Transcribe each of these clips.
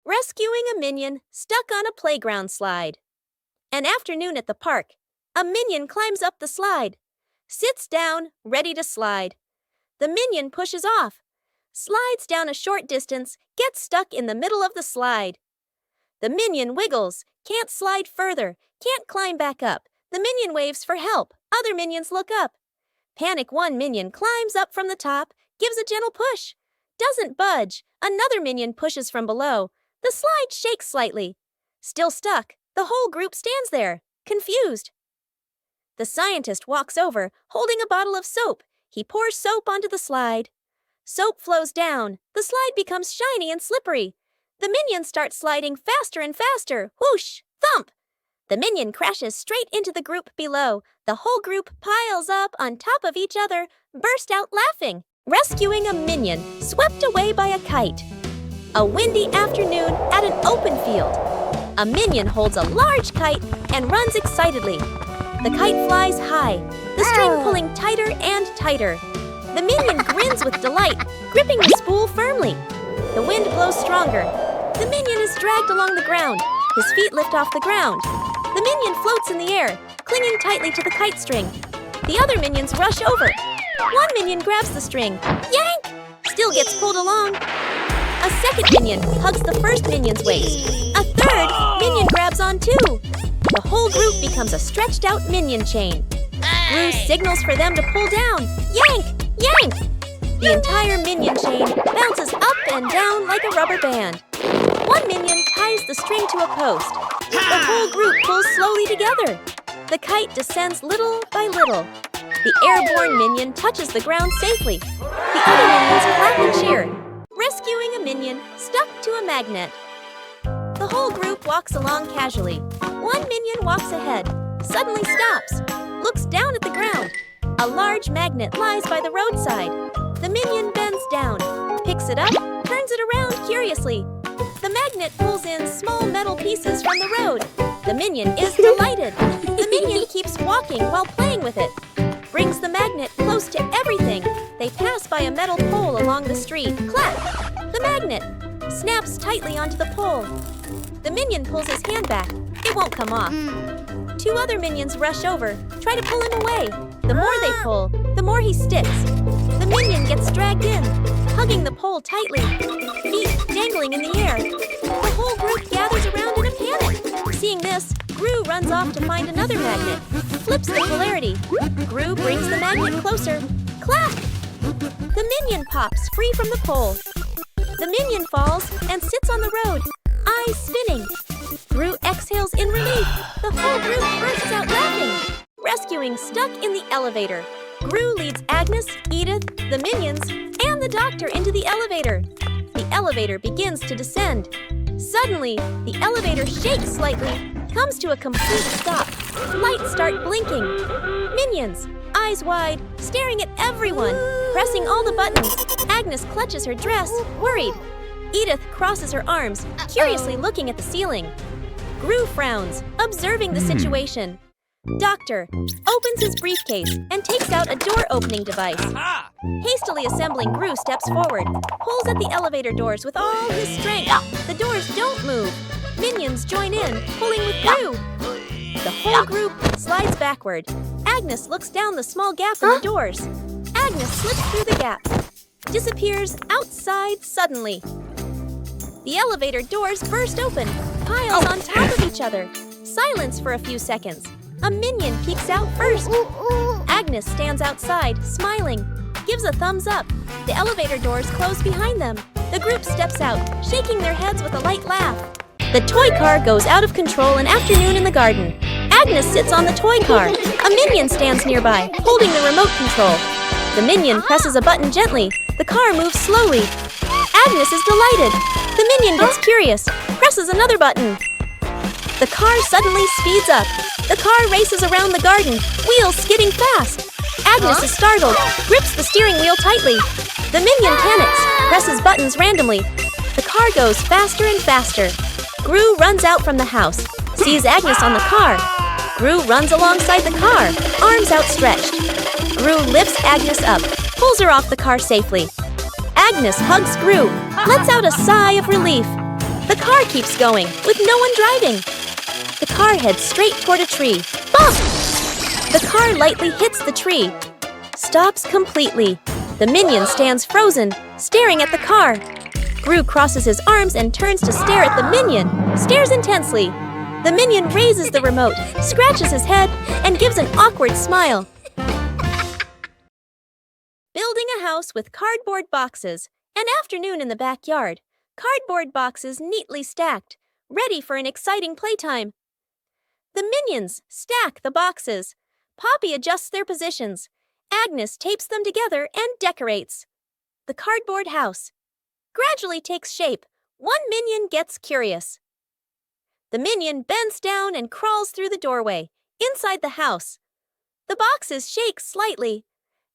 Rescuing a minion stuck on a playground slide. An afternoon at the park. A minion climbs up the slide. Sits down, ready to slide. The minion pushes off. Slides down a short distance, gets stuck in the middle of the slide. The minion wiggles, can't slide further, can't climb back up. The minion waves for help. Other minions look up. Panic one minion climbs up from the top, gives a gentle push. Doesn't budge. Another minion pushes from below. The slide shakes slightly. Still stuck, the whole group stands there, confused. The scientist walks over, holding a bottle of soap. He pours soap onto the slide. Soap flows down. The slide becomes shiny and slippery. The minion starts sliding faster and faster. Whoosh! Thump! The minion crashes straight into the group below. The whole group piles up on top of each other, burst out laughing. Rescuing a minion swept away by a kite. A windy afternoon at an open field. A minion holds a large kite and runs excitedly. The kite flies high, the string pulling tighter and tighter. The minion grins with delight, gripping the spool firmly. The wind blows stronger. The minion is dragged along the ground. His feet lift off the ground. The minion floats in the air, clinging tightly to the kite string. The other minions rush over. One minion grabs the string. Yank! Still gets pulled along. A second minion hugs the first minion's waist. A third minion grabs on too. The whole group becomes a stretched out minion chain. Gru signals for them to pull down. Yank! Yank! The entire minion chain bounces up and down like a rubber band. One minion ties the string to a post. The whole group pulls slowly together. The kite descends little by little. The airborne minion touches the ground safely. The other minions clap and cheer. Rescuing a minion stuck to a magnet. The whole group walks along casually. One minion walks ahead, suddenly stops, looks down at the ground. A large magnet lies by the roadside. The minion bends down, picks it up, turns it around curiously. The magnet pulls in small metal pieces from the road. The minion is delighted. The minion keeps walking while playing with it. Brings the magnet close to everything. They pass by a metal pole along the street. Clap! The magnet snaps tightly onto the pole. The minion pulls his hand back. It won't come off. Two other minions rush over, try to pull him away. The more they pull, the more he sticks. The minion gets dragged in, hugging the pole tightly, feet dangling in the air. The whole group gathers around in a panic. Seeing this, Gru runs off to find another magnet, flips the polarity. Gru brings the magnet closer. Clap! The minion pops free from the pole. The minion falls and sits on the road, eyes spinning. Gru exhales in relief. The whole group bursts out laughing. Rescuing stuck in the elevator. Gru leads Agnes, Edith, the minions, and the doctor into the elevator. The elevator begins to descend. Suddenly, the elevator shakes slightly, comes to a complete stop. Lights start blinking. Minions, eyes wide, staring at everyone, pressing all the buttons. Agnes clutches her dress, worried. Edith crosses her arms, curiously looking at the ceiling. Gru frowns, observing the situation. Doctor opens his briefcase and takes out a door-opening device. Hastily assembling, Gru steps forward, pulls at the elevator doors with all his strength. The doors don't move. Minions join in, pulling with Gru. The whole group slides backward. Agnes looks down the small gap in the doors. Agnes slips through the gap, disappears outside suddenly. The elevator doors burst open, piles on top of each other. Silence for a few seconds. A minion peeks out first. Agnes stands outside, smiling, gives a thumbs up. The elevator doors close behind them. The group steps out, shaking their heads with a light laugh. The toy car goes out of control an afternoon in the garden. Agnes sits on the toy car. A minion stands nearby, holding the remote control. The minion presses a button gently. The car moves slowly. Agnes is delighted. The minion gets curious, presses another button. The car suddenly speeds up. The car races around the garden, wheels skidding fast. Agnes is startled, grips the steering wheel tightly. The minion panics, presses buttons randomly. The car goes faster and faster. Gru runs out from the house, sees Agnes on the car. Gru runs alongside the car, arms outstretched. Gru lifts Agnes up, pulls her off the car safely. Agnes hugs Gru, lets out a sigh of relief. The car keeps going, with no one driving. The car heads straight toward a tree. Bump! The car lightly hits the tree. Stops completely. The minion stands frozen, staring at the car. Gru crosses his arms and turns to stare at the minion, stares intensely. The minion raises the remote, scratches his head, and gives an awkward smile. Building a house with cardboard boxes. An afternoon in the backyard. Cardboard boxes neatly stacked, ready for an exciting playtime. The minions stack the boxes. Poppy adjusts their positions. Agnes tapes them together and decorates. The cardboard house gradually takes shape. One minion gets curious. The minion bends down and crawls through the doorway, inside the house. The boxes shake slightly.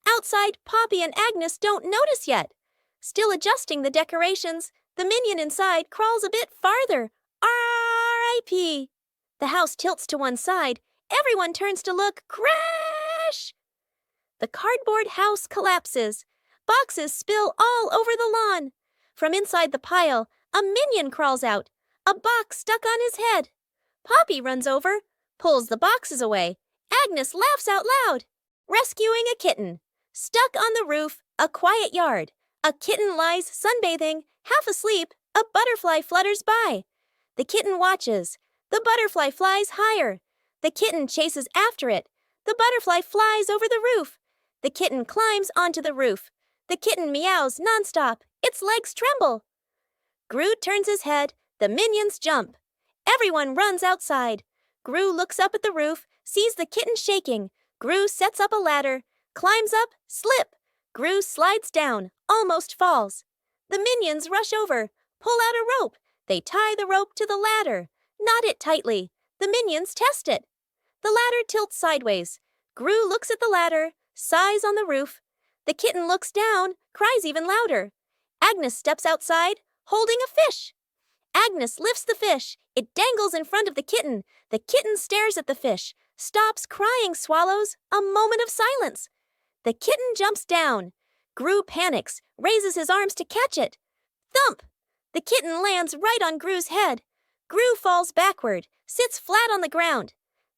Outside, Poppy and Agnes don't notice yet. Still adjusting the decorations, the minion inside crawls a bit farther. R.I.P. The house tilts to one side. Everyone turns to look. Crash! The cardboard house collapses. Boxes spill all over the lawn. From inside the pile, a minion crawls out. A box stuck on his head. Poppy runs over, pulls the boxes away. Agnes laughs out loud. Rescuing a kitten. Stuck on the roof, a quiet yard. A kitten lies sunbathing, half asleep. A butterfly flutters by. The kitten watches. The butterfly flies higher. The kitten chases after it. The butterfly flies over the roof. The kitten climbs onto the roof. The kitten meows nonstop. Its legs tremble. Gru turns his head. The minions jump. Everyone runs outside. Gru looks up at the roof, sees the kitten shaking. Gru sets up a ladder, climbs up, slip. Gru slides down, almost falls. The minions rush over, pull out a rope. They tie the rope to the ladder, knot it tightly. The minions test it. The ladder tilts sideways. Gru looks at the ladder, sighs on the roof. The kitten looks down, cries even louder. Agnes steps outside, holding a fish. Agnes lifts the fish. It dangles in front of the kitten. The kitten stares at the fish, stops crying, swallows. A moment of silence. The kitten jumps down. Gru panics, raises his arms to catch it. Thump! The kitten lands right on Gru's head. Gru falls backward, sits flat on the ground.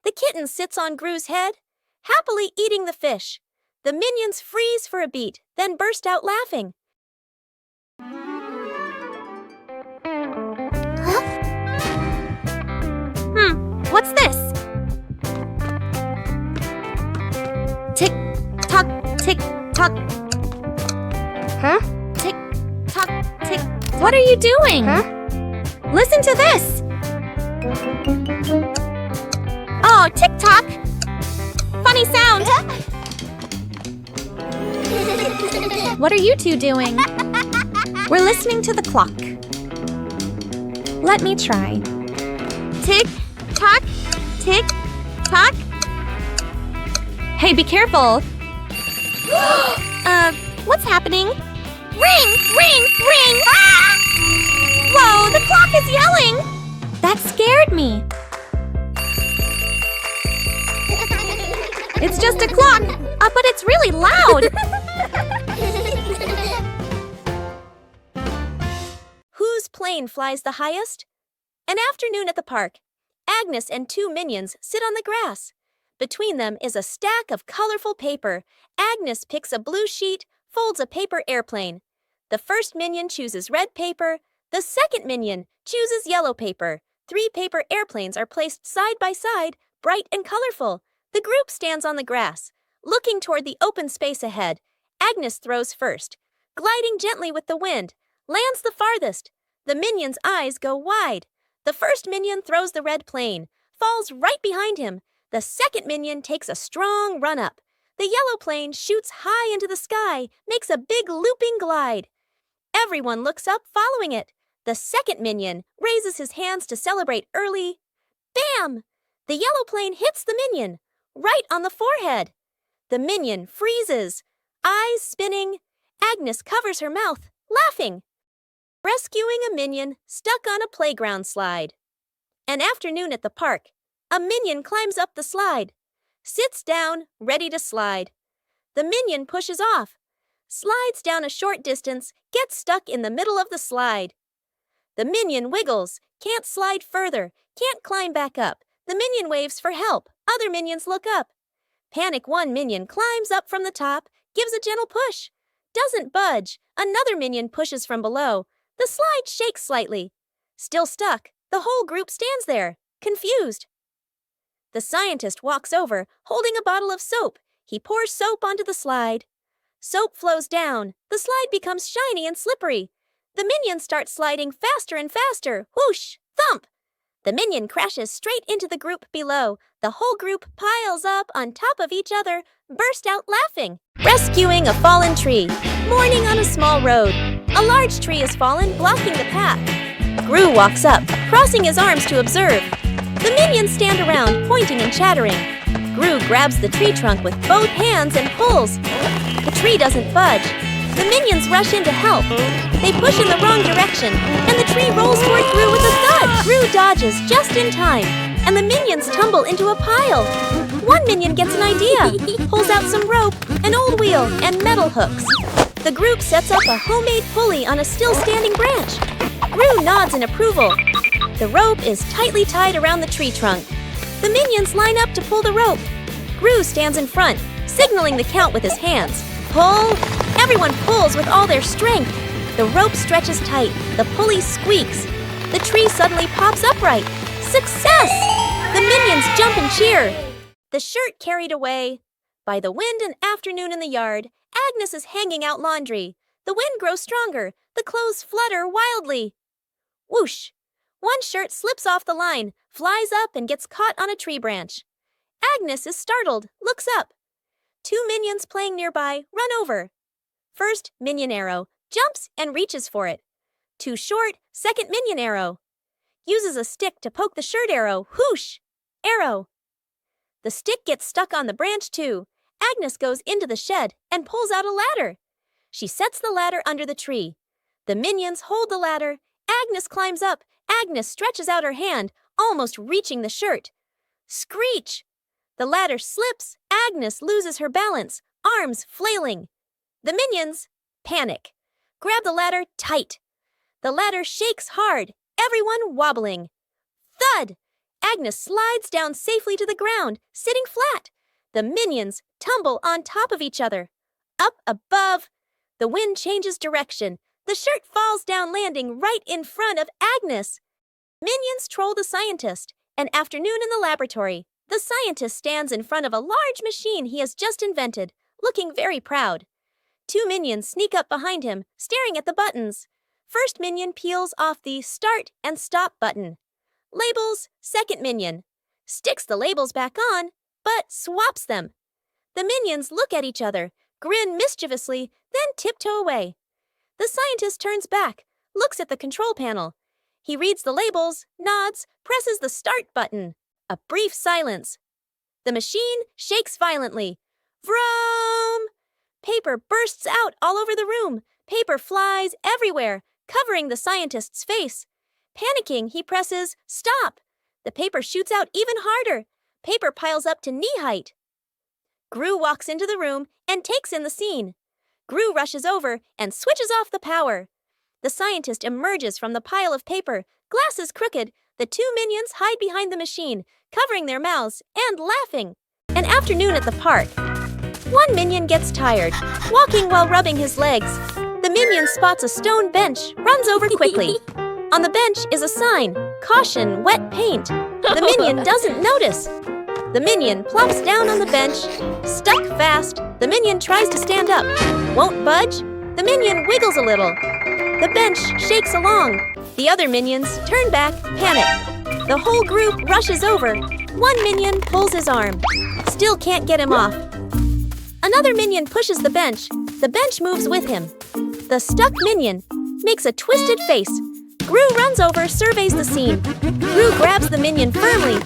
The kitten sits on Gru's head, happily eating the fish. The minions freeze for a beat, then burst out laughing. What's this? Tick, tock, tick, tock. Huh? Tick, tock, tick, tock. What are you doing? Huh? Listen to this. Oh, tick tock. Funny sound. What are you two doing? We're listening to the clock. Let me try. Tick, tock, tick, tock. Hey, be careful. What's happening? Ring, ring, ring! Ah! Whoa, the clock is yelling! That scared me. It's just a clock, but it's really loud. Whose plane flies the highest? An afternoon at the park. Agnes and two minions sit on the grass. Between them is a stack of colorful paper. Agnes picks a blue sheet, folds a paper airplane. The first minion chooses red paper. The second minion chooses yellow paper. 3 paper airplanes are placed side by side, bright and colorful. The group stands on the grass, looking toward the open space ahead. Agnes throws first, gliding gently with the wind, lands the farthest. The minion's eyes go wide. The first minion throws the red plane, falls right behind him. The second minion takes a strong run up. The yellow plane shoots high into the sky, makes a big looping glide. Everyone looks up, following it. The second minion raises his hands to celebrate early. Bam! The yellow plane hits the minion, right on the forehead. The minion freezes, eyes spinning. Agnes covers her mouth, laughing. Rescuing a minion stuck on a playground slide. An afternoon at the park. A minion climbs up the slide, sits down, ready to slide. The minion pushes off, slides down a short distance, gets stuck in the middle of the slide. The Minion wiggles, can't slide further, can't climb back up. The Minion waves for help. Other minions look up. Panic one Minion climbs up from the top, gives a gentle push. Doesn't budge. Another Minion pushes from below. The slide shakes slightly. Still stuck, the whole group stands there, confused. The scientist walks over, holding a bottle of soap. He pours soap onto the slide. Soap flows down. The slide becomes shiny and slippery. The Minions start sliding faster and faster. Whoosh! Thump! The Minion crashes straight into the group below. The whole group piles up on top of each other, burst out laughing. Rescuing a fallen tree. Morning on a small road. A large tree has fallen, blocking the path. Gru walks up, crossing his arms to observe. The Minions stand around, pointing and chattering. Gru grabs the tree trunk with both hands and pulls. The tree doesn't budge. The Minions rush in to help. They push in the wrong direction, and the tree rolls toward Gru with a thud. Gru dodges just in time, and the Minions tumble into a pile. One Minion gets an idea, pulls out some rope, an old wheel, and metal hooks. The group sets up a homemade pulley on a still-standing branch. Gru nods in approval. The rope is tightly tied around the tree trunk. The Minions line up to pull the rope. Gru stands in front, signaling the count with his hands. Pull! Everyone pulls with all their strength. The rope stretches tight. The pulley squeaks. The tree suddenly pops upright. Success! The Minions jump and cheer. The shirt carried away. By the wind and afternoon in the yard, Agnes is hanging out laundry. The wind grows stronger. The clothes flutter wildly. Whoosh! One shirt slips off the line, flies up, and gets caught on a tree branch. Agnes is startled, looks up. Two Minions playing nearby run over. First Minion arrow jumps and reaches for it. Too short, second Minion arrow. Uses a stick to poke the shirt arrow. Whoosh! Arrow. The stick gets stuck on the branch too. Agnes goes into the shed and pulls out a ladder. She sets the ladder under the tree. The Minions hold the ladder. Agnes climbs up. Agnes stretches out her hand, almost reaching the shirt. Screech! The ladder slips. Agnes loses her balance, arms flailing. The Minions panic. Grab the ladder tight. The ladder shakes hard, everyone wobbling. Thud! Agnes slides down safely to the ground, sitting flat. The Minions tumble on top of each other. Up above, the wind changes direction. The shirt falls down, landing right in front of Agnes. Minions troll the scientist. An afternoon in the laboratory. The scientist stands in front of a large machine he has just invented, looking very proud. Two Minions sneak up behind him, staring at the buttons. First Minion peels off the start and stop button. Labels, second Minion. Sticks the labels back on, but swaps them. The Minions look at each other, grin mischievously, then tiptoe away. The scientist turns back, looks at the control panel. He reads the labels, nods, presses the start button. A brief silence. The machine shakes violently. Vroom! Paper bursts out all over the room. Paper flies everywhere, covering the scientist's face. Panicking, he presses stop. The paper shoots out even harder. Paper piles up to knee height. Gru walks into the room and takes in the scene. Gru rushes over and switches off the power. The scientist emerges from the pile of paper, glasses crooked. The two Minions hide behind the machine, covering their mouths and laughing. An afternoon at the park. One Minion gets tired, walking while rubbing his legs. The Minion spots a stone bench, runs over quickly. On the bench is a sign, caution, wet paint. The Minion doesn't notice. The Minion plops down on the bench, stuck fast. The Minion tries to stand up, won't budge. The Minion wiggles a little. The bench shakes along. The other Minions turn back, panic. The whole group rushes over. One Minion pulls his arm. Still can't get him off. Another Minion pushes the bench. The bench moves with him. The stuck Minion makes a twisted face. Gru runs over, surveys the scene. Gru grabs the Minion firmly,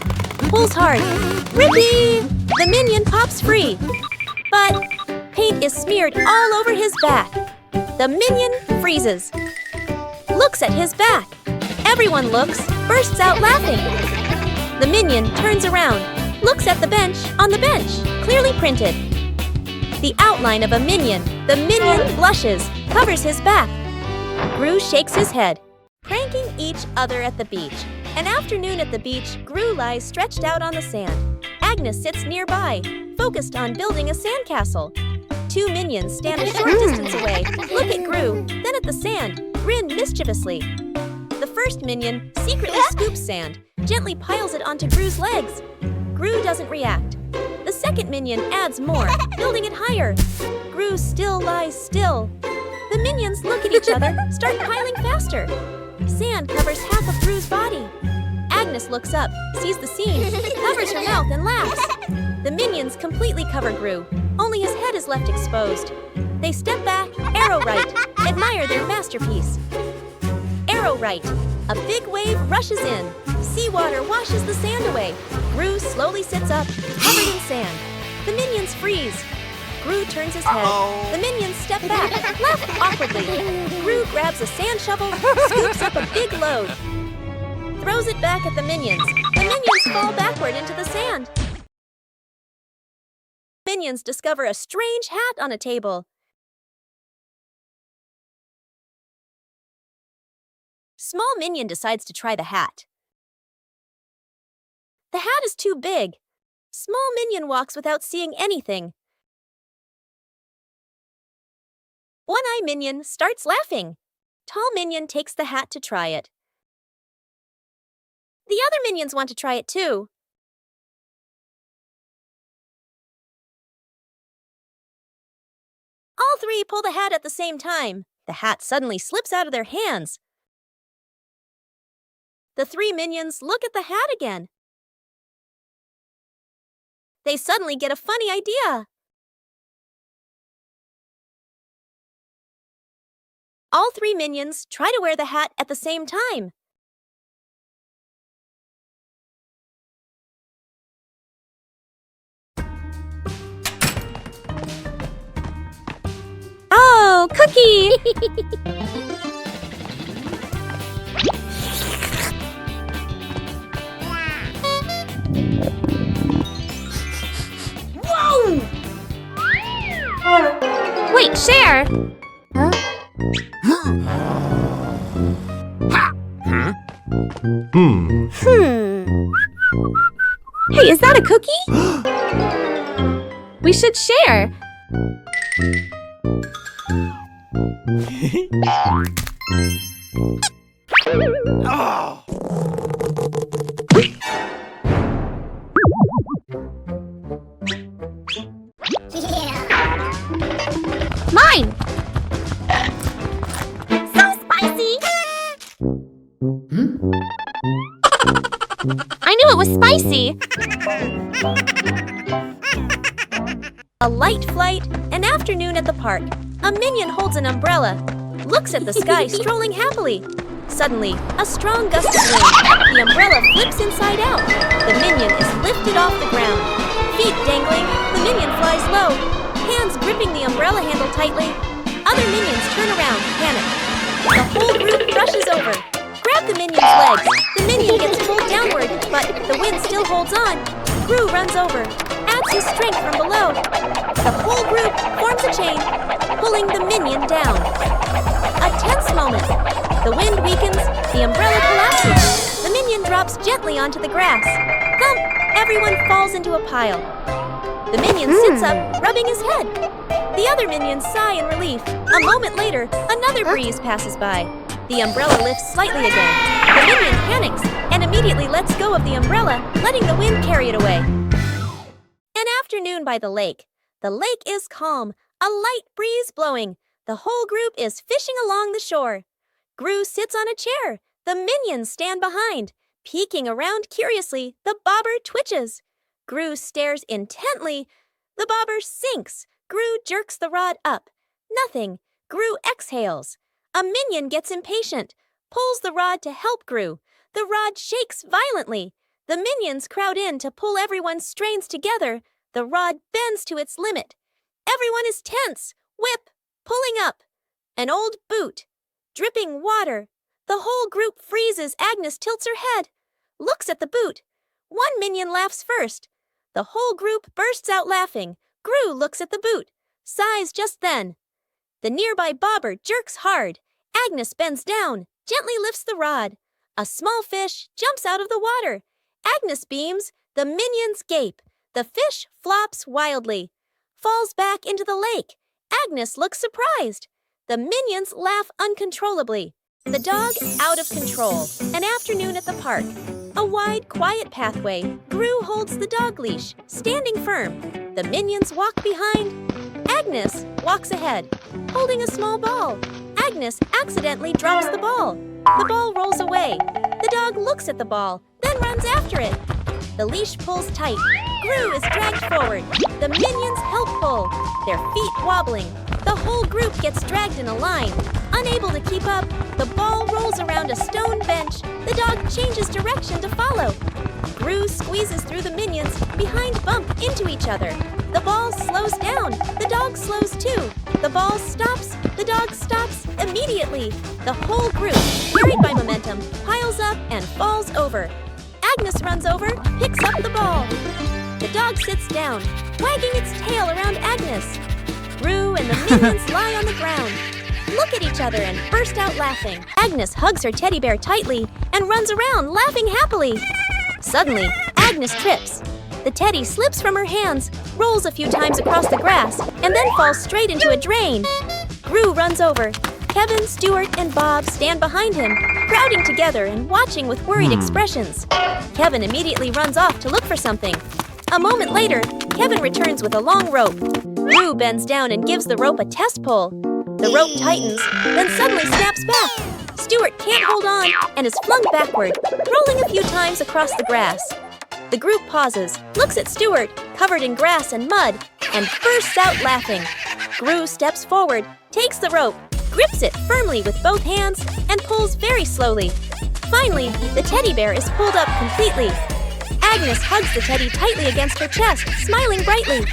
pulls hard. Rippee! The Minion pops free. But paint is smeared all over his back. The Minion freezes. Looks at his back. Everyone looks, bursts out laughing. The Minion turns around, looks at the bench on the bench, clearly printed. The outline of a Minion. The Minion blushes, covers his back. Gru shakes his head. Pranking each other at the beach. An afternoon at the beach, Gru lies stretched out on the sand. Agnes sits nearby, focused on building a sandcastle. Two minions stand a short distance away, look at Gru, then at the sand, grin mischievously. The first minion secretly scoops sand, gently piles it onto Gru's legs. Gru doesn't react. The second minion adds more, building it higher. Gru still lies still. The minions look at each other, start piling faster. Sand covers half of Gru's body. Agnes looks up, sees the scene, covers her mouth and laughs. The minions completely cover Gru. Only his head is left exposed. They step back, arrow right, admire their masterpiece. Arrow right. A big wave rushes in. Seawater washes the sand away. Gru slowly sits up, covered in sand. The minions freeze. Gru turns his head. The minions step back, laugh awkwardly. Gru grabs a sand shovel, scoops up a big load. Throws it back at the minions. The minions fall backward into the sand. Minions discover a strange hat on a table. Small minion decides to try the hat. The hat is too big. Small minion walks without seeing anything. One-eye minion starts laughing. Tall minion takes the hat to try it. The other minions want to try it too. All three pull the hat at the same time. The hat suddenly slips out of their hands. The three minions look at the hat again. They suddenly get a funny idea. All three minions try to wear the hat at the same time. Oh, cookie! Whoa! Wait, share! Hey, is that a cookie? We should share. Oh. Mine! So spicy! I knew it was spicy. A light flight, an afternoon at the park. A minion holds an umbrella, looks at the sky strolling happily. Suddenly, a strong gust of wind. The umbrella flips inside out. The minion is lifted off the ground. Feet dangling, the minion flies low. Hands gripping the umbrella handle tightly. Other minions turn around, panic. The whole group rushes over. Grab the minion's legs. The minion gets pulled downward, but the wind still holds on. Gru runs over, adds his strength from below. The whole group forms a chain, pulling the minion down. A tense moment. The wind weakens, the umbrella collapses. The minion drops gently onto the grass. Thump! Everyone falls into a pile. The minion sits up, rubbing his head. The other minions sigh in relief. A moment later, another breeze passes by. The umbrella lifts slightly again. The minion panics and immediately lets go of the umbrella, letting the wind carry it away. An afternoon by the lake. The lake is calm, a light breeze blowing. The whole group is fishing along the shore. Gru sits on a chair. The minions stand behind. Peeking around curiously, the bobber twitches. Gru stares intently. The bobber sinks. Gru jerks the rod up. Nothing. Gru exhales. A minion gets impatient, pulls the rod to help Gru. The rod shakes violently. The minions crowd in to pull everyone's strains together. The rod bends to its limit. Everyone is tense. Whip, pulling up. An old boot. Dripping water. The whole group freezes. Agnes tilts her head. Looks at the boot. One minion laughs first. The whole group bursts out laughing. Gru looks at the boot. Sighs just then. The nearby bobber jerks hard. Agnes bends down, gently lifts the rod. A small fish jumps out of the water. Agnes beams. The minions gape. The fish flops wildly, falls back into the lake. Agnes looks surprised. The minions laugh uncontrollably. The dog out of control. An afternoon at the park. A wide, quiet pathway. Gru holds the dog leash, standing firm. The minions walk behind. Agnes walks ahead, holding a small ball. Agnes accidentally drops the ball. The ball rolls away. The dog looks at the ball, then runs after it. The leash pulls tight. Gru is dragged forward. The minions help pull, their feet wobbling. The whole group gets dragged in a line. Unable to keep up, the ball rolls around a stone bench. The dog changes direction to follow. Gru squeezes through the minions. Behind bump into each other. The ball slows down. The dog slows too. The ball stops. The dog stops immediately. The whole group, carried by momentum, piles up and falls over. Agnes runs over, picks up the ball. The dog sits down, wagging its tail around Agnes. Gru and the minions lie on the ground, look at each other and burst out laughing. Agnes hugs her teddy bear tightly and runs around laughing happily. Suddenly, Agnes trips. The teddy slips from her hands, rolls a few times across the grass, and then falls straight into a drain. Gru runs over. Kevin, Stuart, and Bob stand behind him, crowding together and watching with worried expressions. Kevin immediately runs off to look for something. A moment later, Kevin returns with a long rope. Gru bends down and gives the rope a test pull. The rope tightens, then suddenly snaps back. Stuart can't hold on and is flung backward, rolling a few times across the grass. The group pauses, looks at Stuart, covered in grass and mud, and bursts out laughing. Gru steps forward, takes the rope, grips it firmly with both hands, and pulls very slowly. Finally, the teddy bear is pulled up completely. Agnes hugs the teddy tightly against her chest, smiling brightly.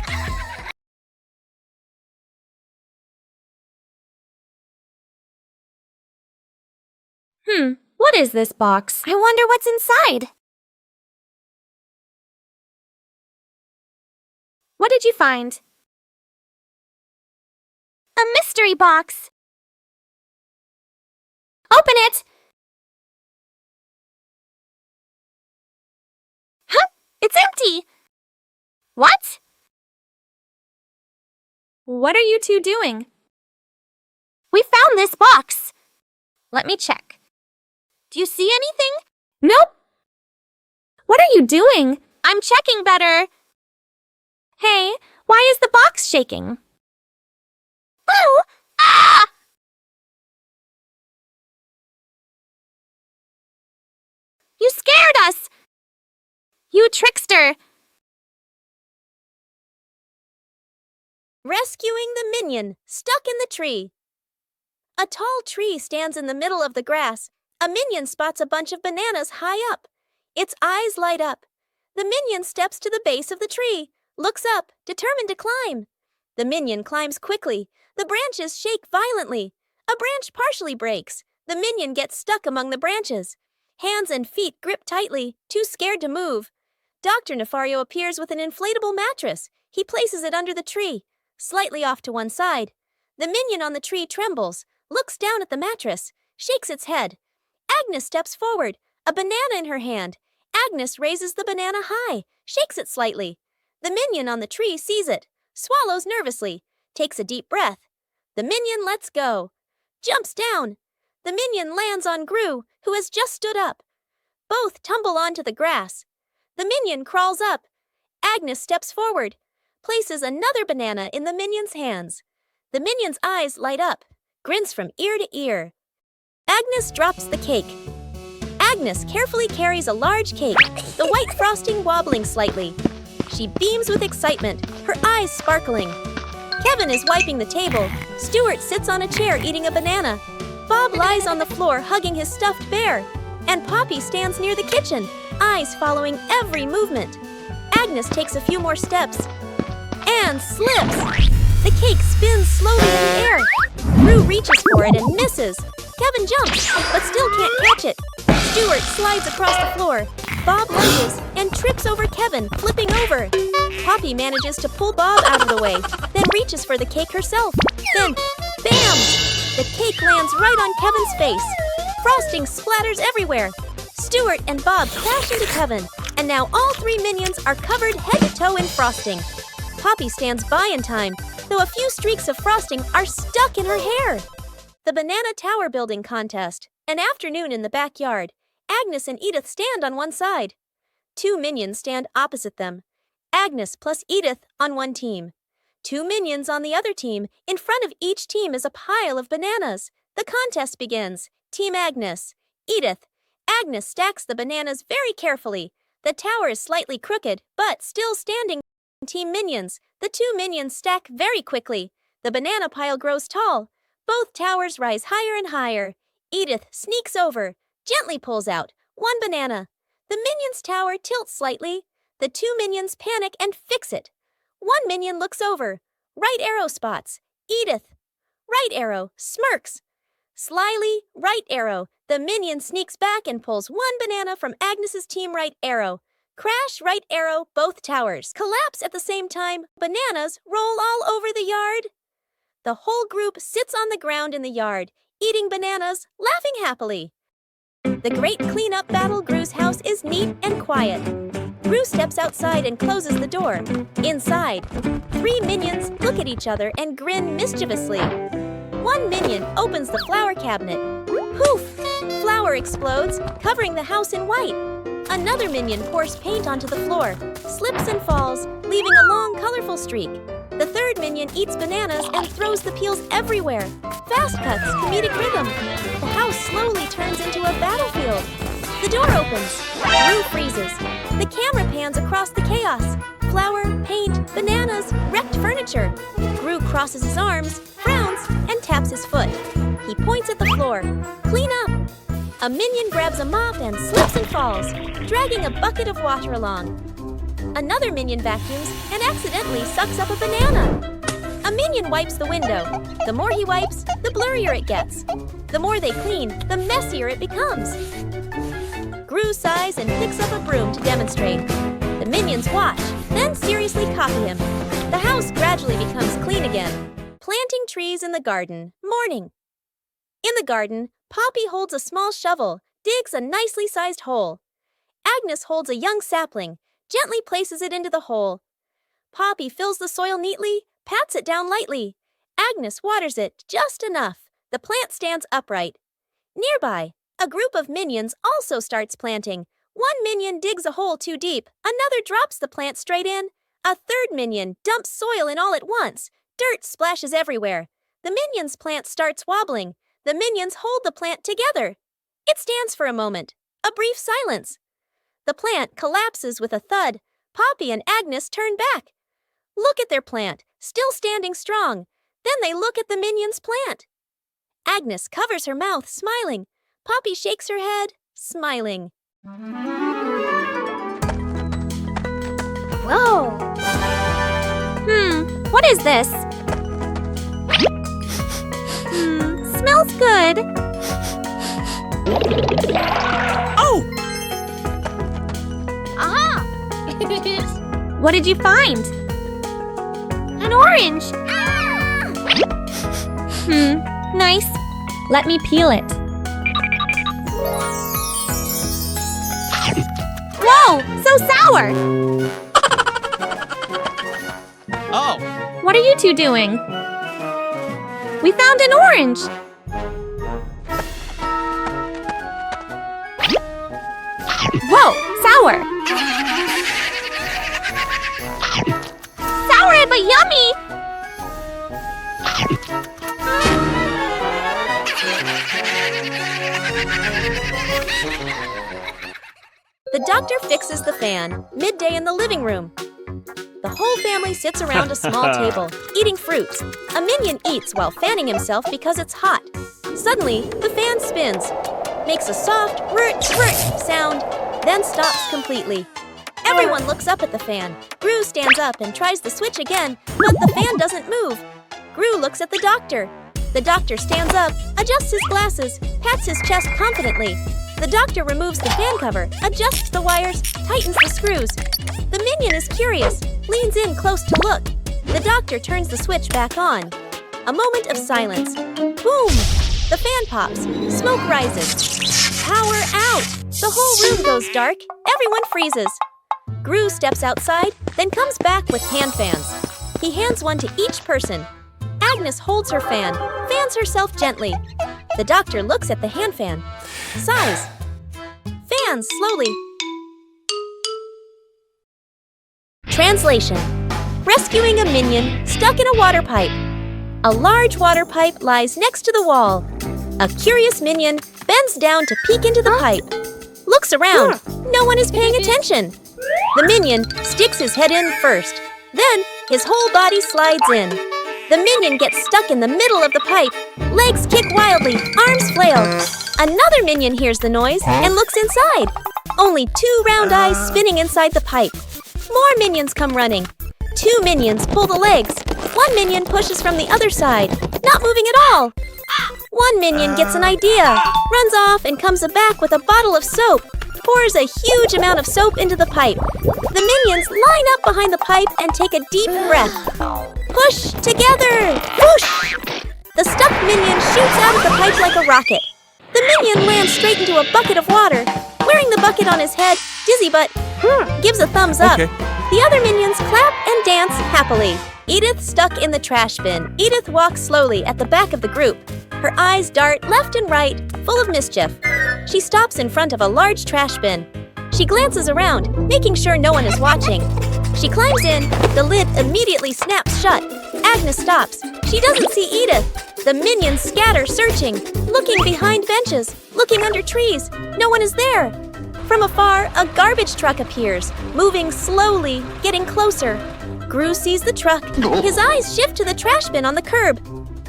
What is this box? I wonder what's inside. What did you find? A mystery box. Open it! Huh? It's empty! What? What are you two doing? We found this box. Let me check. Do you see anything? Nope. What are you doing? I'm checking better. Hey, why is the box shaking? Oh! Ah! You scared us! You trickster! Rescuing the minion, stuck in the tree. A tall tree stands in the middle of the grass. A minion spots a bunch of bananas high up. Its eyes light up. The minion steps to the base of the tree, looks up, determined to climb. The minion climbs quickly. The branches shake violently. A branch partially breaks. The minion gets stuck among the branches. Hands and feet grip tightly, too scared to move. Dr. Nefario appears with an inflatable mattress. He places it under the tree, slightly off to one side. The minion on the tree trembles, looks down at the mattress, shakes its head. Agnes steps forward, a banana in her hand. Agnes raises the banana high, shakes it slightly. The minion on the tree sees it, swallows nervously, takes a deep breath. The minion lets go, jumps down. The minion lands on Gru, who has just stood up. Both tumble onto the grass. The minion crawls up. Agnes steps forward, places another banana in the minion's hands. The minion's eyes light up, grins from ear to ear. Agnes drops the cake. Agnes carefully carries a large cake, the white frosting wobbling slightly. She beams with excitement, her eyes sparkling. Kevin is wiping the table. Stuart sits on a chair eating a banana. Bob lies on the floor hugging his stuffed bear. And Poppy stands near the kitchen, eyes following every movement. Agnes takes a few more steps and slips. The cake spins slowly in the air. Gru reaches for it and misses. Kevin jumps, but still can't catch it. Stuart slides across the floor. Bob lunges and trips over Kevin, flipping over. Poppy manages to pull Bob out of the way, then reaches for the cake herself. Then, bam! The cake lands right on Kevin's face. Frosting splatters everywhere. Stuart and Bob crash into Kevin, and now all 3 minions are covered head to toe in frosting. Poppy stands by in time, though a few streaks of frosting are stuck in her hair. The Banana Tower Building Contest. An afternoon in the backyard. Agnes and Edith stand on one side. 2 minions stand opposite them. Agnes plus Edith on one team. 2 minions on the other team. In front of each team is a pile of bananas. The contest begins. Team Agnes. Edith. Agnes stacks the bananas very carefully. The tower is slightly crooked, but still standing. Team Minions. The 2 minions stack very quickly. The banana pile grows tall. Both towers rise higher and higher. Edith sneaks over, gently pulls out 1 banana. The minions' tower tilts slightly. The 2 minions panic and fix it. 1 minion looks over. Right arrow spots. Edith. Right arrow smirks. Slyly, right arrow. The minion sneaks back and pulls 1 banana from Agnes's team right arrow. Crash, right arrow, both towers. Collapse at the same time. Bananas roll all over the yard. The whole group sits on the ground in the yard, eating bananas, laughing happily. The great cleanup battle. Gru's house is neat and quiet. Gru steps outside and closes the door. Inside, 3 minions look at each other and grin mischievously. 1 minion opens the flower cabinet. Poof! Flour explodes, covering the house in white. Another minion pours paint onto the floor, slips and falls, leaving a long, colorful streak. The 3rd minion eats bananas and throws the peels everywhere. Fast cuts, comedic rhythm. The house slowly turns into a battlefield. The door opens. Gru freezes. The camera pans across the chaos. Flour, paint, bananas, wrecked furniture. Gru crosses his arms, frowns, and taps his foot. He points at the floor. Clean up. A minion grabs a mop and slips and falls, dragging a bucket of water along. Another minion vacuums and accidentally sucks up a banana. A minion wipes the window. The more he wipes, the blurrier it gets. The more they clean, the messier it becomes. Gru sighs and picks up a broom to demonstrate. The minions watch, then seriously copy him. The house gradually becomes clean again. Planting trees in the garden. Morning. In the garden, Poppy holds a small shovel, digs a nicely sized hole. Agnes holds a young sapling, gently places it into the hole. Poppy fills the soil neatly, pats it down lightly. Agnes waters it just enough. The plant stands upright. Nearby, a group of minions also starts planting. 1 minion digs a hole too deep. Another drops the plant straight in. A 3rd minion dumps soil in all at once. Dirt splashes everywhere. The minion's plant starts wobbling. The minions hold the plant together. It stands for a moment. A brief silence. The plant collapses with a thud. Poppy and Agnes turn back. Look at their plant, still standing strong. Then they look at the minion's plant. Agnes covers her mouth, smiling. Poppy shakes her head, smiling. Whoa! What is this? Smells good. Oh! Aha! What did you find? An orange. Nice. Let me peel it. Whoa, so sour. Oh! What are you two doing? We found an orange. Whoa, sour. Sour but yummy. The doctor fixes the fan, midday in the living room. The whole family sits around a small table, eating fruits. A minion eats while fanning himself because it's hot. Suddenly, the fan spins, makes a soft whirt sound, then stops completely. Everyone looks up at the fan. Gru stands up and tries the switch again, but the fan doesn't move. Gru looks at the doctor. The doctor stands up, adjusts his glasses, pats his chest confidently. The doctor removes the fan cover, adjusts the wires, tightens the screws. The minion is curious, leans in close to look. The doctor turns the switch back on. A moment of silence. Boom! The fan pops. Smoke rises. Power out! The whole room goes dark. Everyone freezes. Gru steps outside, then comes back with hand fans. He hands one to each person. Agnes holds her fan, fans herself gently. The doctor looks at the hand fan, sighs, fans slowly. Translation: rescuing a minion stuck in a water pipe. A large water pipe lies next to the wall. A curious minion bends down to peek into the pipe. Looks around. No one is paying attention. The minion sticks his head in first. Then his whole body slides in. The minion gets stuck in the middle of the pipe. Legs kick wildly, arms flail. Another minion hears the noise and looks inside. Only 2 round eyes spinning inside the pipe. More minions come running. 2 minions pull the legs. 1 minion pushes from the other side, not moving at all. 1 minion gets an idea, runs off and comes back with a bottle of soap, pours a huge amount of soap into the pipe. The minions line up behind the pipe and take a deep breath. Push together! Whoosh! The stuck minion shoots out of the pipe like a rocket. The minion lands straight into a bucket of water. Wearing the bucket on his head, dizzy but gives a thumbs up. Okay. The other minions clap and dance happily. Edith stuck in the trash bin. Edith walks slowly at the back of the group. Her eyes dart left and right, full of mischief. She stops in front of a large trash bin. She glances around, making sure no one is watching. She climbs in. The lid immediately snaps shut. Agnes stops. She doesn't see Edith. The minions scatter, searching, looking behind benches, looking under trees. No one is there. From afar, a garbage truck appears, moving slowly, getting closer. Gru sees the truck. His eyes shift to the trash bin on the curb.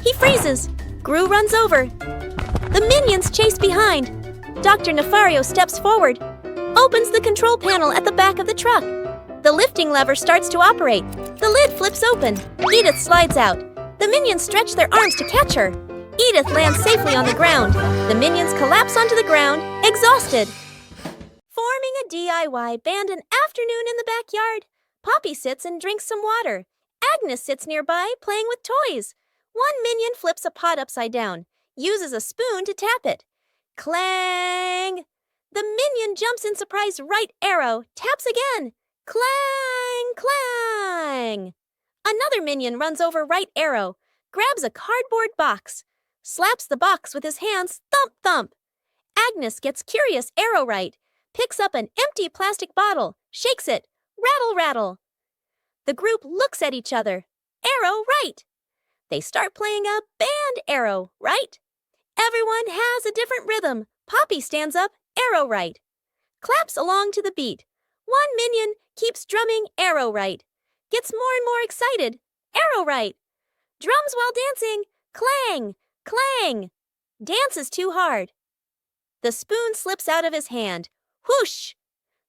He freezes. Gru runs over. The minions chase behind. Dr. Nefario steps forward, opens the control panel at the back of the truck. The lifting lever starts to operate. The lid flips open. Edith slides out. The minions stretch their arms to catch her. Edith lands safely on the ground. The minions collapse onto the ground, exhausted. Forming a DIY band an afternoon in the backyard. Poppy sits and drinks some water. Agnes sits nearby, playing with toys. 1 minion flips a pot upside down, uses a spoon to tap it. Clang! The minion jumps in surprise right arrow, taps again. Clang! Clang! Another minion runs over right arrow, grabs a cardboard box, slaps the box with his hands, thump thump. Agnes gets curious arrow right, picks up an empty plastic bottle, shakes it, rattle rattle. The group looks at each other. Arrow right. They start playing a band arrow right. Everyone has a different rhythm. Poppy stands up, arrow right. Claps along to the beat. 1 minion keeps drumming arrow right. Gets more and more excited. Arrow right. Drums while dancing. Clang, clang. Dances too hard. The spoon slips out of his hand. Whoosh!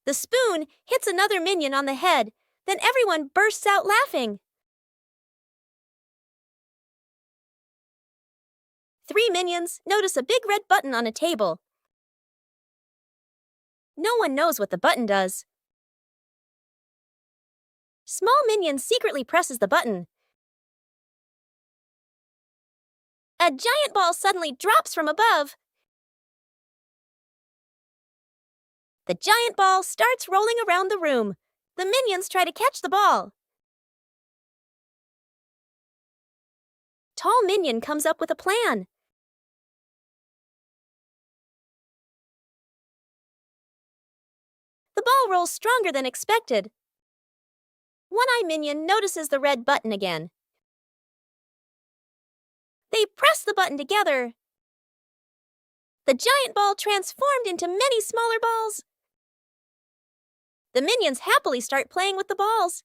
The spoon hits another minion on the head. Then everyone bursts out laughing. 3 minions notice a big red button on a table. No one knows what the button does. Small minion secretly presses the button. A giant ball suddenly drops from above. The giant ball starts rolling around the room. The minions try to catch the ball. Tall minion comes up with a plan. The ball rolls stronger than expected. One-Eye Minion notices the red button again. They press the button together. The giant ball transformed into many smaller balls. The minions happily start playing with the balls.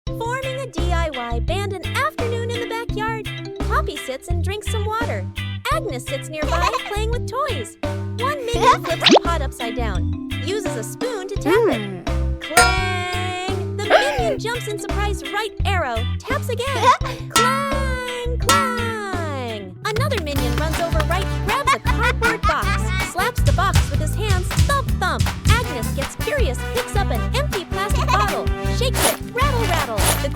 Forming a DIY band an afternoon in the backyard. Poppy sits and drinks some water. Agnes sits nearby playing with toys. 1 minion flips the pot upside down, uses a spoon to tap it. Clang! The minion jumps in surprise right arrow, taps again. Clang! Clang! Another minion runs over right, grabs a cardboard box, slaps the box with his hands, thump thump. Agnes gets curious, picks up an empty plastic bottle, shakes it, rattle rattle. The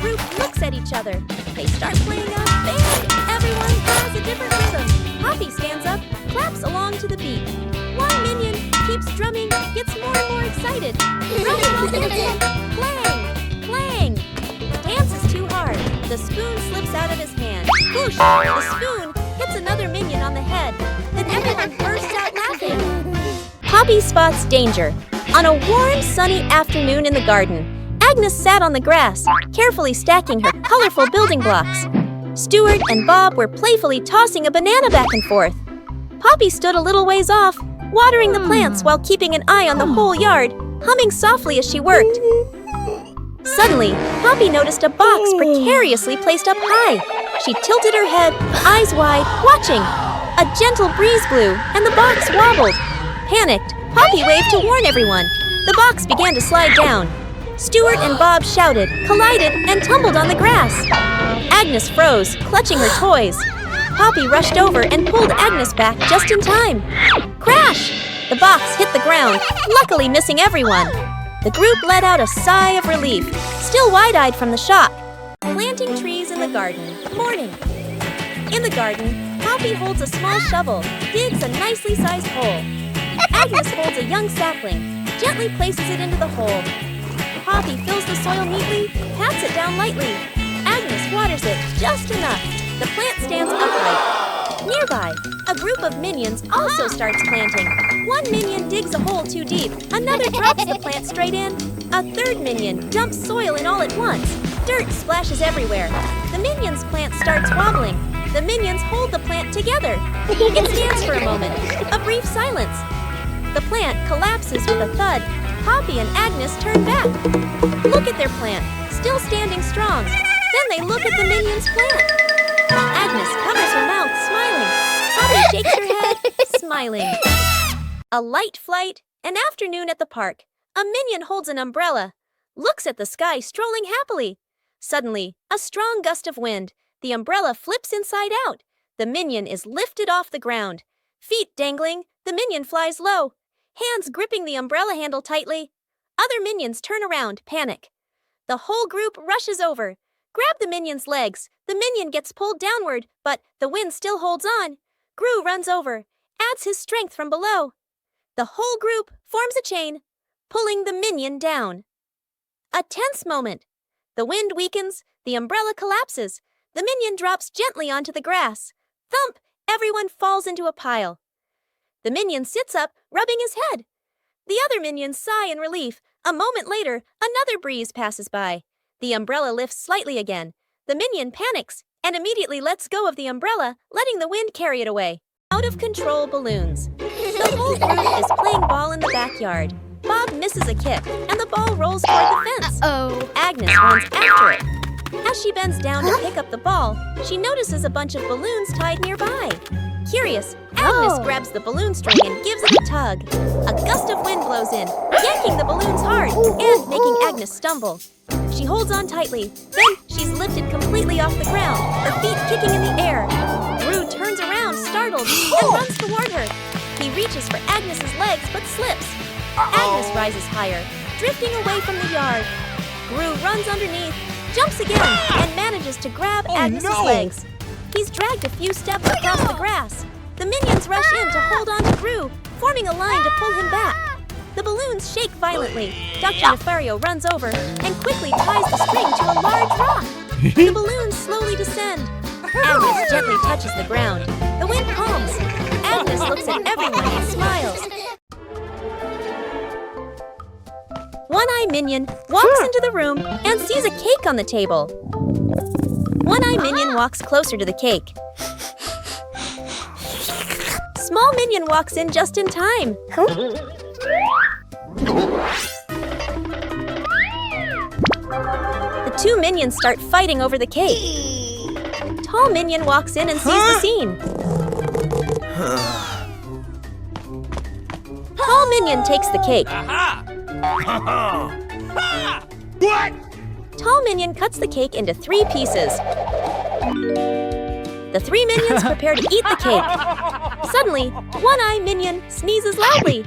each other. They start playing a band. Everyone has a different rhythm. Poppy stands up, claps along to the beat. One minion keeps drumming, gets more and more excited. Drumming while dancing. Clang! Clang! Dance is too hard. The spoon slips out of his hand. Whoosh! The spoon hits another minion on the head. Then everyone bursts out laughing. Poppy spots danger. On a warm, sunny afternoon in the garden, Agnes sat on the grass, carefully stacking her colorful building blocks. Stuart and Bob were playfully tossing a banana back and forth. Poppy stood a little ways off, watering the plants while keeping an eye on the whole yard, humming softly as she worked. Suddenly, Poppy noticed a box precariously placed up high. She tilted her head, eyes wide, watching. A gentle breeze blew, and the box wobbled. Panicked, Poppy waved to warn everyone. The box began to slide down. Stuart and Bob shouted, collided, and tumbled on the grass. Agnes froze, clutching her toys. Poppy rushed over and pulled Agnes back just in time. Crash! The box hit the ground, luckily missing everyone. The group let out a sigh of relief, still wide-eyed from the shock. Planting trees in the garden. Morning. In the garden, Poppy holds a small shovel, digs a nicely sized hole. Agnes holds a young sapling, gently places it into the hole. Poppy fills the soil neatly, pats it down lightly. Agnes waters it just enough. The plant stands upright. Nearby, a group of minions also starts planting. One minion digs a hole too deep. Another drops the plant straight in. A third minion dumps soil in all at once. Dirt splashes everywhere. The minion's plant starts wobbling. The minions hold the plant together. It stands for a moment. A brief silence. The plant collapses with a thud. Poppy and Agnes turn back. Look at their plant, still standing strong. Then they look at the minion's plant. Agnes covers her mouth, smiling. Poppy shakes her head, smiling. A light flight, an afternoon at the park. A minion holds an umbrella, looks at the sky, strolling happily. Suddenly, a strong gust of wind. The umbrella flips inside out. The minion is lifted off the ground. Feet dangling, the minion flies low. Hands gripping the umbrella handle tightly. Other minions turn around, panic. The whole group rushes over. Grab the minion's legs. The minion gets pulled downward, but the wind still holds on. Gru runs over, adds his strength from below. The whole group forms a chain, pulling the minion down. A tense moment. The wind weakens, the umbrella collapses. The minion drops gently onto the grass. Thump! Everyone falls into a pile. The minion sits up, rubbing his head. The other minions sigh in relief. A moment later, another breeze passes by. The umbrella lifts slightly again. The minion panics and immediately lets go of the umbrella, letting the wind carry it away. Out of control balloons. The whole group is playing ball in the backyard. Bob misses a kick, and the ball rolls toward the fence. Agnes runs after it. As she bends down to pick up the ball, she notices a bunch of balloons tied nearby. Curious, Agnes grabs the balloon string and gives it a tug. A gust of wind blows in, yanking the balloons hard and making Agnes stumble. She holds on tightly, then she's lifted completely off the ground, her feet kicking in the air. Gru turns around, startled, and runs toward her. He reaches for Agnes's legs but slips. Agnes rises higher, drifting away from the yard. Gru runs underneath, jumps again, and manages to grab Agnes's legs. He's dragged a few steps across the grass. The minions rush in to hold on to Gru, forming a line to pull him back. The balloons shake violently. Dr. Nefario runs over and quickly ties the string to a large rock. The balloons slowly descend. Agnes gently touches the ground. The wind calms. Agnes looks at everyone and smiles. One-Eye Minion walks into the room and sees a cake on the table. One-Eye Minion walks closer to the cake. Small Minion walks in just in time. The two minions start fighting over the cake. Tall Minion walks in and sees the scene. Tall Minion takes the cake. What? Tall Minion cuts the cake into 3 pieces. The 3 minions prepare to eat the cake. Suddenly, One-Eye Minion sneezes loudly.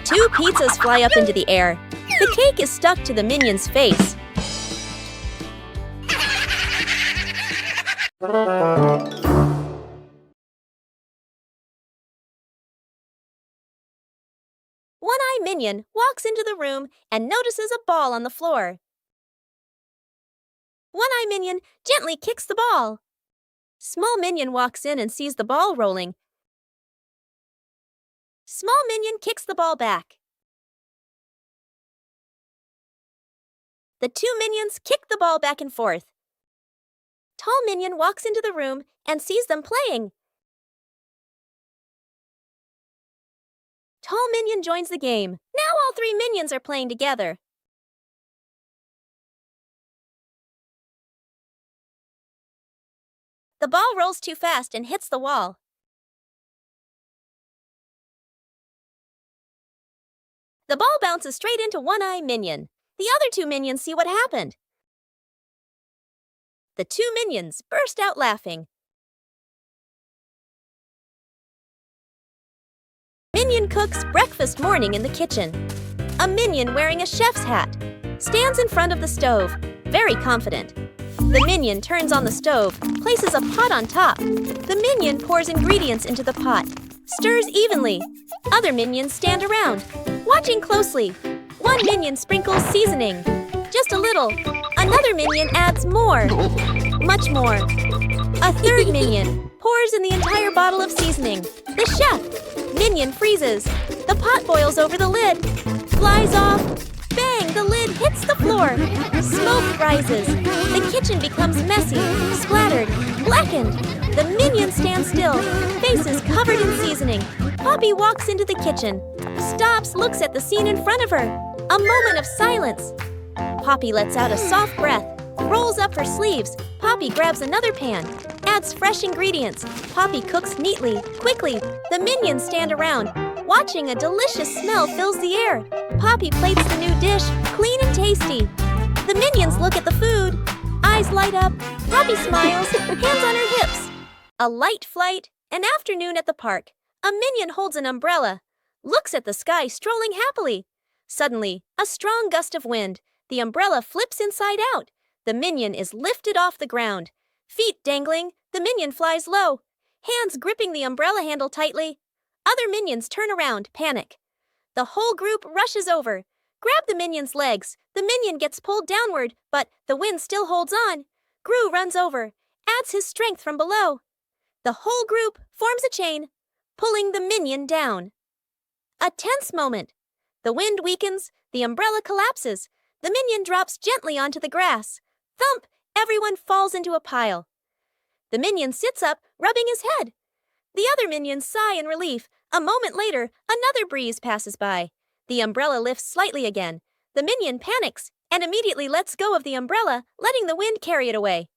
2 pizzas fly up into the air. The cake is stuck to the minion's face. One-Eye Minion walks into the room and notices a ball on the floor. One-Eye Minion gently kicks the ball. Small Minion walks in and sees the ball rolling. Small Minion kicks the ball back. The two minions kick the ball back and forth. Tall Minion walks into the room and sees them playing. Tall Minion joins the game. Now all three minions are playing together. The ball rolls too fast and hits the wall. The ball bounces straight into One-Eye Minion. The other two minions see what happened. The two minions burst out laughing. Minion cooks breakfast morning in the kitchen. A minion wearing a chef's hat stands in front of the stove, very confident. The minion turns on the stove, places a pot on top. The minion pours ingredients into the pot, stirs evenly. Other minions stand around, watching closely. One minion sprinkles seasoning, just a little. Another minion adds more, much more. A third minion pours in the entire bottle of seasoning. The chef minion freezes. The pot boils over the lid, flies off. Bang! The lid hits the floor. Smoke rises. The kitchen becomes messy, splattered, blackened. The minions stand still, faces covered in seasoning. Poppy walks into the kitchen, stops, looks at the scene in front of her. A moment of silence. Poppy lets out a soft breath, rolls up her sleeves. Poppy grabs another pan, adds fresh ingredients. Poppy cooks neatly, quickly. The minions stand around, watching. A delicious smell fills the air. Poppy plates the new dish, clean and tasty. The minions look at the food. Eyes light up. Poppy smiles, hands on her hips. A light flight, an afternoon at the park. A minion holds an umbrella, looks at the sky, strolling happily. Suddenly, a strong gust of wind. The umbrella flips inside out. The minion is lifted off the ground. Feet dangling, the minion flies low, hands gripping the umbrella handle tightly. Other minions turn around, panic. The whole group rushes over. Grab the minion's legs. The minion gets pulled downward, but the wind still holds on. Gru runs over, adds his strength from below. The whole group forms a chain, pulling the minion down. A tense moment. The wind weakens, the umbrella collapses. The minion drops gently onto the grass. Thump! Everyone falls into a pile. The minion sits up, rubbing his head. The other minions sigh in relief. A moment later, another breeze passes by. The umbrella lifts slightly again. The minion panics and immediately lets go of the umbrella, letting the wind carry it away.